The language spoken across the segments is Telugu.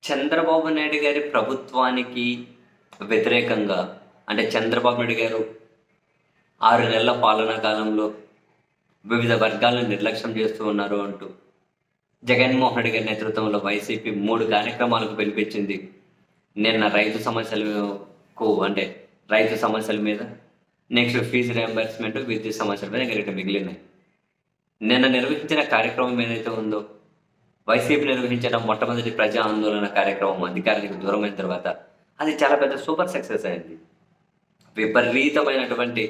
చంద్రబాబు నాయుడు గారి ప్రభుత్వానికి వ్యతిరేకంగా అంటే చంద్రబాబు నాయుడు గారు 6 నెలల పాలనా కాలంలో వివిధ వర్గాలను నిర్లక్ష్యం చేస్తూ ఉన్నారు అంటూ జగన్మోహన్ రెడ్డి గారి నేతృత్వంలో వైసీపీ 3 కార్యక్రమాలకు పిలిపించింది. నిన్న రైతు సమస్యల మీద, నెక్స్ట్ ఫీజు రియంబర్స్మెంట్, విద్యుత్ సమస్యల మీద ఇంకా మిగిలినాయి. నిన్న నిర్వహించిన కార్యక్రమం ఏదైతే ఉందో, వైసీపీ నిర్వహించిన మొట్టమొదటి ప్రజా ఆందోళన కార్యక్రమం అధికారానికి దూరమైన తర్వాత అది చాలా పెద్ద సూపర్ సక్సెస్ అయింది. విపరీతమైనటువంటి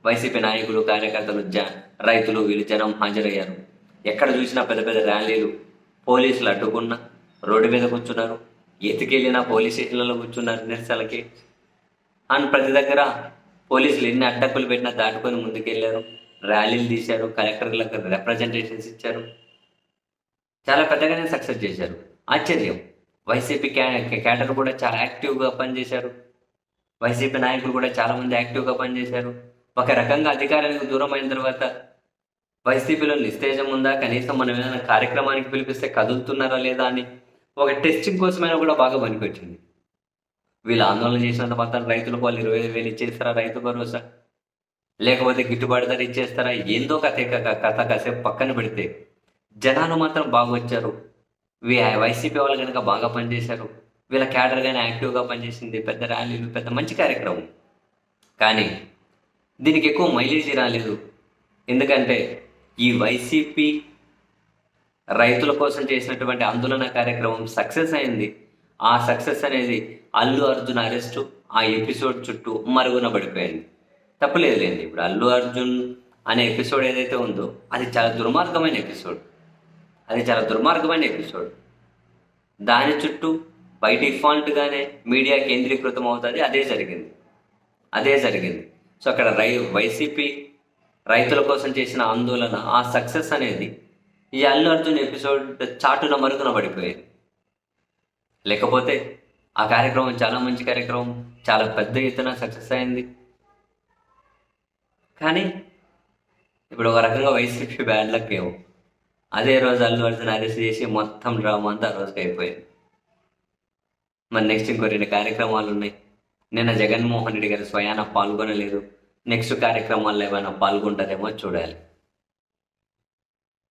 వైసీపీ నాయకులు, కార్యకర్తలు, రైతులు, వీళ్ళు జనం హాజరయ్యారు. ఎక్కడ చూసినా పెద్ద పెద్ద ర్యాలీలు, పోలీసులు అడ్డుకున్నా రోడ్డు మీద కూర్చున్నారు, ఎత్తుకెళ్ళినా పోలీస్ స్టేషన్లలో కూర్చున్నారు నిరసనలకి. అండ్ ప్రతి దగ్గర పోలీసులు ఎన్ని అడ్డక్కులు పెట్టినా దాటుకొని ముందుకెళ్ళారు, ర్యాలీలు తీశారు, కలెక్టర్లకు రిప్రజెంటేషన్స్ ఇచ్చారు. చాలా పెద్దగానే సక్సెస్ చేశారు. ఆశ్చర్యం, వైసీపీ క్యాడర్ కూడా చాలా యాక్టివ్గా పనిచేశారు. వైసీపీ నాయకులు కూడా చాలామంది యాక్టివ్గా పనిచేశారు. ఒక రకంగా అధికారానికి దూరం అయిన తర్వాత వైసీపీలో నిస్తేజం ఉందా, కనీసం మనం ఏదైనా కార్యక్రమానికి పిలిపిస్తే కదులుతున్నారా లేదా అని ఒక టెస్టింగ్ కోసమైనా కూడా బాగా పనికొచ్చింది. వీళ్ళు ఆందోళన చేసినంత మాత్రం రైతులకు వాళ్ళు 25,000 ఇచ్చేస్తారా రైతు భరోసా, లేకపోతే గిట్టుబాటు ధర ఇచ్చేస్తారా, ఏందో కథ కాసేపు పక్కన పెడితే జనాలు మాత్రం బాగా వచ్చారు. వైసీపీ వాళ్ళు కనుక బాగా పనిచేశారు, వీళ్ళ క్యాడర్ కానీ యాక్టివ్గా పనిచేసింది, పెద్ద ర్యాలీలు, పెద్ద మంచి కార్యక్రమం. కానీ దీనికి ఎక్కువ మైలేజీ రాలేదు. ఎందుకంటే ఈ వైసీపీ రైతుల కోసం చేసినటువంటి ఆందోళన కార్యక్రమం సక్సెస్ అయింది. ఆ సక్సెస్ అనేది అల్లు అర్జున్ అరెస్టు, ఆ ఎపిసోడ్ చుట్టూ మరుగున పడిపోయింది. తప్పులేదులేండి, ఇప్పుడు అల్లు అర్జున్ అనే ఎపిసోడ్ ఏదైతే ఉందో అది చాలా దుర్మార్గమైన ఎపిసోడ్. దాని చుట్టూ బై డిఫాల్ట్గానే మీడియా కేంద్రీకృతం అవుతుంది. అదే జరిగింది. సో అక్కడ వైసీపీ రైతుల కోసం చేసిన ఆందోళన, ఆ సక్సెస్ అనేది ఈ అల్లు అర్జున్ ఎపిసోడ్ చాటున మరుగున పడిపోయేది. లేకపోతే ఆ కార్యక్రమం చాలా మంచి కార్యక్రమం, చాలా పెద్ద ఎత్తున సక్సెస్ అయింది. కానీ ఇప్పుడు ఒక రకంగా వైసీపీ బ్యాడ్ లక్ ఏమో, అదే రోజు అల్లు అర్జున్ అరెస్ట్ చేసి మొత్తం డ్రామా అంతా ఆ రోజుకి అయిపోయింది. మరి నెక్స్ట్ ఇంకో 2 కార్యక్రమాలు ఉన్నాయి. నిన్న జగన్మోహన్ రెడ్డి గారు స్వయాన పాల్గొనలేదు. నెక్స్ట్ కార్యక్రమాల్లో ఏమైనా పాల్గొంటారేమో చూడాలి.